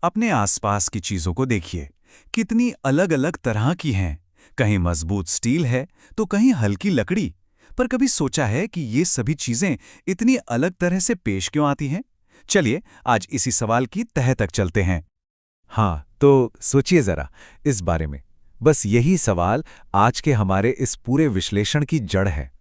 अपने आसपास की चीजों को देखिए, कितनी अलग-अलग तरह की हैं। कहीं मजबूत स्टील है, तो कहीं हल्की लकड़ी। पर कभी सोचा है कि ये सभी चीजें इतनी अलग तरह से पेश क्यों आती हैं? चलिए, आज इसी सवाल की तह तक चलते हैं। हाँ, तो सोचिए जरा इस बारे में। बस यही सवाल आज के हमारे इस पूरे विश्लेषण की जड़ है।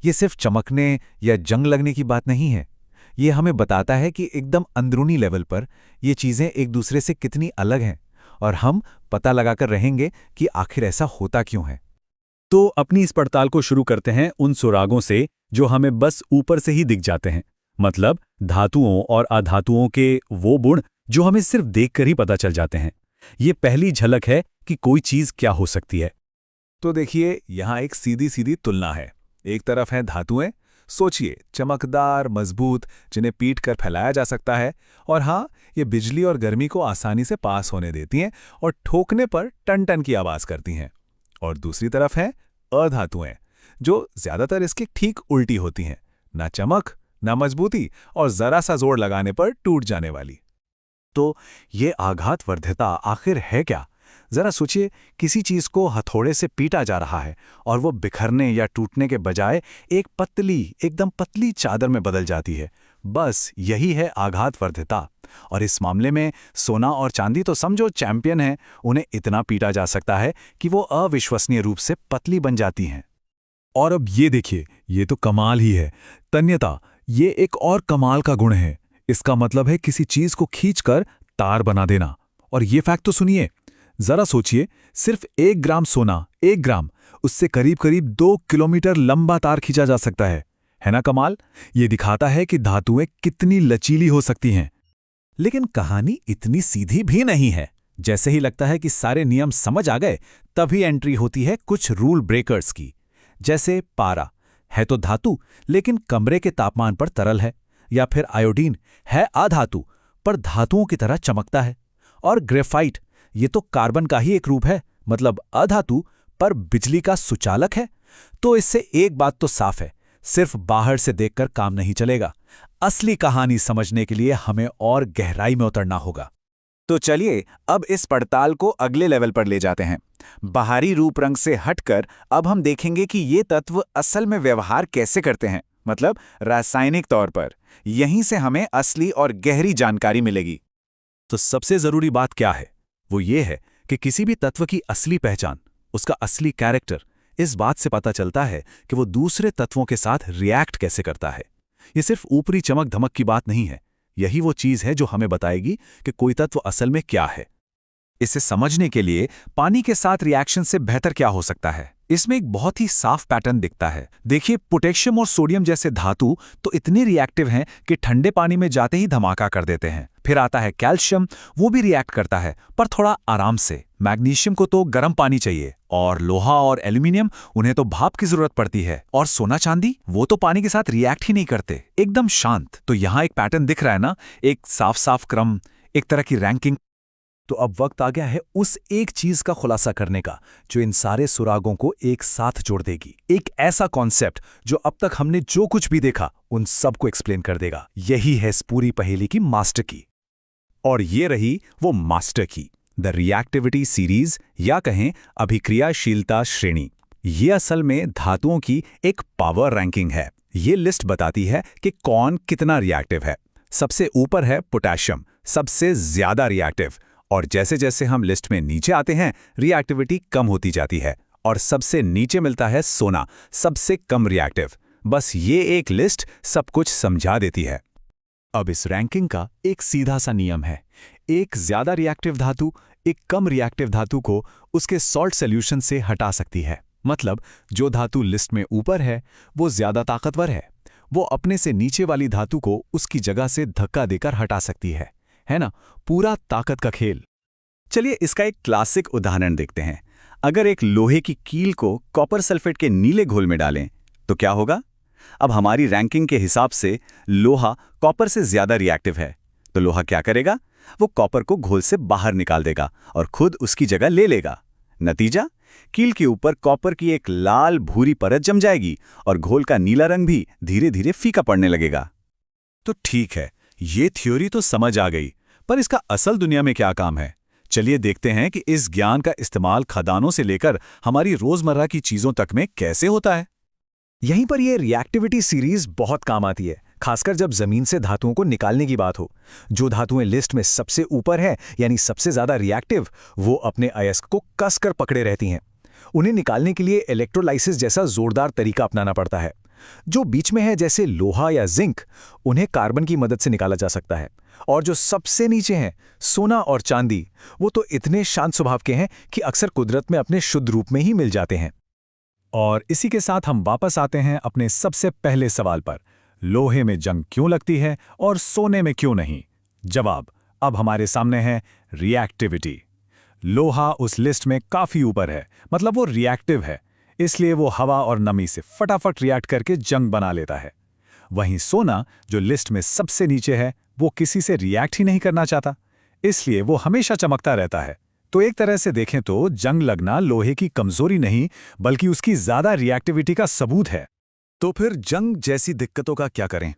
ये सिर्फ चमकने या जंग लगने की बात नहीं है। ये हमें बताता है कि एकदम अंदरूनी लेवल पर ये चीज़ें एक दूसरे से कितनी अलग हैं, और हम पता लगाकर रहेंगे कि आखिर ऐसा होता क्यों है। तो अपनी इस पड़ताल को शुरू करते हैं उन सुरागों से जो हमें बस ऊपर से ही दिख जाते हैं। मतलब धातुओं और अधातुओं के वो गुण जो हमें सिर्फ देखकर ही पता चल जाते हैं। ये पहली झलक है कि कोई चीज क्या हो सकती है। तो देखिए, यहाँ एक सीधी सीधी तुलना है। एक तरफ हैं धातुएं, सोचिए चमकदार, मजबूत, जिन्हें पीट कर फैलाया जा सकता है। और हाँ, ये बिजली और गर्मी को आसानी से पास होने देती हैं और ठोकने पर टन टन की आवाज करती हैं। और दूसरी तरफ हैं अधातुएं, जो ज्यादातर इसके ठीक उल्टी होती हैं। ना चमक, ना मजबूती, और जरा सा जोर लगाने पर टूट जाने वाली। तो ये आघातवर्धता आखिर है क्या? जरा सोचिए, किसी चीज को हथौड़े से पीटा जा रहा है और वो बिखरने या टूटने के बजाय एक पतली, एकदम पतली चादर में बदल जाती है। बस यही है आघातवर्धता। और इस मामले में सोना और चांदी तो समझो चैंपियन हैं। उन्हें इतना पीटा जा सकता है कि वो अविश्वसनीय रूप से पतली बन जाती हैं। और अब ये देखिए, ये तो कमाल ही है। तन्यता, ये एक और कमाल का गुण है। इसका मतलब है किसी चीज को खींचकर तार बना देना। और ये फैक्ट तो सुनिए, जरा सोचिए, सिर्फ 1 ग्राम सोना, 1 ग्राम, उससे करीब करीब 2 किलोमीटर लंबा तार खींचा जा सकता है ना कमाल? ये दिखाता है कि धातुएं कितनी लचीली हो सकती हैं। लेकिन कहानी इतनी सीधी भी नहीं है। जैसे ही लगता है कि सारे नियम समझ आ गए, तभी एंट्री होती है कुछ रूल ब्रेकर्स की। जैसे पारा है तो धातु, लेकिन कमरे के तापमान पर तरल है। या फिर आयोडीन है अधातु, पर धातुओं की तरह चमकता है। और ग्रेफाइट, ये तो कार्बन का ही एक रूप है, मतलब अधातु, पर बिजली का सुचालक है। तो इससे एक बात तो साफ है, सिर्फ बाहर से देखकर काम नहीं चलेगा। असली कहानी समझने के लिए हमें और गहराई में उतरना होगा। तो चलिए, अब इस पड़ताल को अगले लेवल पर ले जाते हैं। बाहरी रूप रंग से हटकर अब हम देखेंगे कि ये तत्व असल में व्यवहार कैसे करते हैं, मतलब रासायनिक तौर पर। यहीं से हमें असली और गहरी जानकारी मिलेगी। तो सबसे जरूरी बात क्या है? वो ये है कि किसी भी तत्व की असली पहचान, उसका असली कैरेक्टर, इस बात से पता चलता है कि वो दूसरे तत्वों के साथ रिएक्ट कैसे करता है। ये सिर्फ ऊपरी चमक धमक की बात नहीं है। यही वो चीज है जो हमें बताएगी कि कोई तत्व असल में क्या है। इसे समझने के लिए पानी के साथ रिएक्शन से बेहतर क्या हो सकता है? इसमें एक बहुत ही साफ पैटर्न दिखता है। देखिए, पोटेशियम और सोडियम जैसे धातु तो इतने रिएक्टिव हैं कि ठंडे पानी में जाते ही धमाका कर देते हैं। फिर आता है कैल्शियम, वो भी रिएक्ट करता है, पर थोड़ा आराम से। मैग्नीशियम को तो गर्म पानी चाहिए, और लोहा और एल्यूमिनियम, उन्हें तो भाप की जरूरत पड़ती है। और सोना चांदी, वो तो पानी के साथ रिएक्ट ही नहीं करते, एकदम शांत। तो यहाँ एक पैटर्न दिख रहा है ना, एक साफ साफ क्रम, एक तरह की रैंकिंग। तो अब वक्त आ गया है उस एक चीज का खुलासा करने का, जो इन सारे सुरागों को एक साथ जोड़ देगी। एक ऐसा कॉन्सेप्ट जो अब तक हमने जो कुछ भी देखा उन सबको एक्सप्लेन कर देगा। यही है इस पूरी पहेली की मास्टर की। और ये रही वो मास्टर की, द रिएक्टिविटी सीरीज, या कहें अभिक्रियाशीलता श्रेणी। ये असल में धातुओं की एक पावर रैंकिंग है। ये लिस्ट बताती है कि कौन कितना रिएक्टिव है। सबसे ऊपर है पोटेशियम, सबसे ज्यादा रिएक्टिव। और जैसे जैसे हम लिस्ट में नीचे आते हैं, रिएक्टिविटी कम होती जाती है। और सबसे नीचे मिलता है सोना, सबसे कम रिएक्टिव। बस ये एक लिस्ट सब कुछ समझा देती है। अब इस रैंकिंग का एक सीधा सा नियम है। एक ज्यादा रिएक्टिव धातु एक कम रिएक्टिव धातु को उसके सॉल्ट सॉल्यूशन से हटा सकती है। मतलब जो धातु लिस्ट में ऊपर है वो ज्यादा ताकतवर है। वो अपने से नीचे वाली धातु को उसकी जगह से धक्का देकर हटा सकती है ना? पूरा ताकत का खेल। चलिए, इसका एक क्लासिक उदाहरण देखते हैं। अगर एक लोहे की कील को कॉपर सल्फेट के नीले घोल में डालें तो क्या होगा? अब हमारी रैंकिंग के हिसाब से लोहा कॉपर से ज्यादा रिएक्टिव है। तो लोहा क्या करेगा? वो कॉपर को घोल से बाहर निकाल देगा और खुद उसकी जगह ले लेगा। नतीजा, कील के ऊपर कॉपर की एक लाल भूरी परत जम जाएगी और घोल का नीला रंग भी धीरे धीरे फीका पड़ने लगेगा। तो ठीक है, ये थ्योरी तो समझ आ गई, पर इसका असल दुनिया में क्या काम है? चलिए देखते हैं कि इस ज्ञान का इस्तेमाल खदानों से लेकर हमारी रोजमर्रा की चीजों तक में कैसे होता है। यहीं पर यह रिएक्टिविटी सीरीज बहुत काम आती है, खासकर जब जमीन से धातुओं को निकालने की बात हो। जो धातुएं लिस्ट में सबसे ऊपर है, यानी सबसे ज्यादा रिएक्टिव, वो अपने अयस्क को कसकर पकड़े रहती हैं। उन्हें निकालने के लिए इलेक्ट्रोलाइसिस जैसा जोरदार तरीका अपनाना पड़ता है। जो बीच में है, जैसे लोहा या जिंक, उन्हें कार्बन की मदद से निकाला जा सकता है। और जो सबसे नीचे हैं, सोना और चांदी, वो तो इतने शांत स्वभाव के हैं कि अक्सर कुदरत में अपने शुद्ध रूप में ही मिल जाते हैं। और इसी के साथ हम वापस आते हैं अपने सबसे पहले सवाल पर, लोहे में जंग क्यों लगती है और सोने में क्यों नहीं? जवाब अब हमारे सामने है, रिएक्टिविटी। लोहा उस लिस्ट में काफी ऊपर है, मतलब वो रिएक्टिव है, इसलिए वो हवा और नमी से फटाफट रिएक्ट करके जंग बना लेता है। वहीं सोना, जो लिस्ट में सबसे नीचे है, वो किसी से रिएक्ट ही नहीं करना चाहता, इसलिए वो हमेशा चमकता रहता है। तो एक तरह से देखें तो जंग लगना लोहे की कमजोरी नहीं, बल्कि उसकी ज्यादा रिएक्टिविटी का सबूत है। तो फिर जंग जैसी दिक्कतों का क्या करें?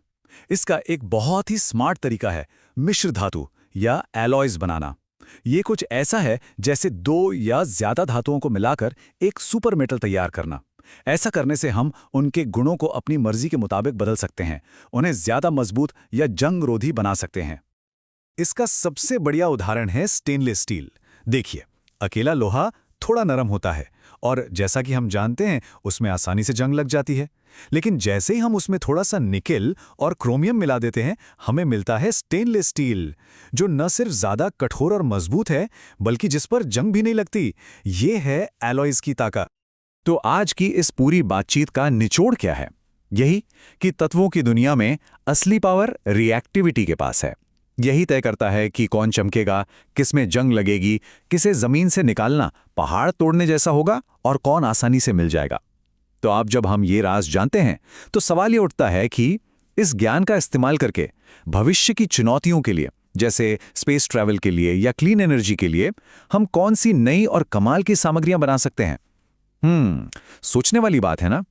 इसका एक बहुत ही स्मार्ट तरीका है मिश्र धातु या एलॉयज बनाना। ये कुछ ऐसा है जैसे दो या ज्यादा धातुओं को मिलाकर एक सुपर मेटल तैयार करना। ऐसा करने से हम उनके गुणों को अपनी मर्जी के मुताबिक बदल सकते हैं, उन्हें ज्यादा मजबूत या जंगरोधी बना सकते हैं। इसका सबसे बढ़िया उदाहरण है स्टेनलेस स्टील। देखिए, अकेला लोहा थोड़ा नरम होता है और जैसा कि हम जानते हैं उसमें आसानी से जंग लग जाती है। लेकिन जैसे ही हम उसमें थोड़ा सा निकेल और क्रोमियम मिला देते हैं, हमें मिलता है स्टेनलेस स्टील, जो न सिर्फ ज्यादा कठोर और मजबूत है, बल्कि जिस पर जंग भी नहीं लगती। ये है एलॉयज की ताकत। तो आज की इस पूरी बातचीत का निचोड़ क्या है? यही कि तत्वों की दुनिया में असली पावर रिएक्टिविटी के पास है। यही तय करता है कि कौन चमकेगा, किसमें जंग लगेगी, किसे जमीन से निकालना पहाड़ तोड़ने जैसा होगा और कौन आसानी से मिल जाएगा। तो आप जब हम ये राज जानते हैं, तो सवाल ये उठता है कि इस ज्ञान का इस्तेमाल करके भविष्य की चुनौतियों के लिए, जैसे स्पेस ट्रैवल के लिए या क्लीन एनर्जी के लिए, हम कौन सी नई और कमाल की सामग्रियां बना सकते हैं? सोचने वाली बात है ना।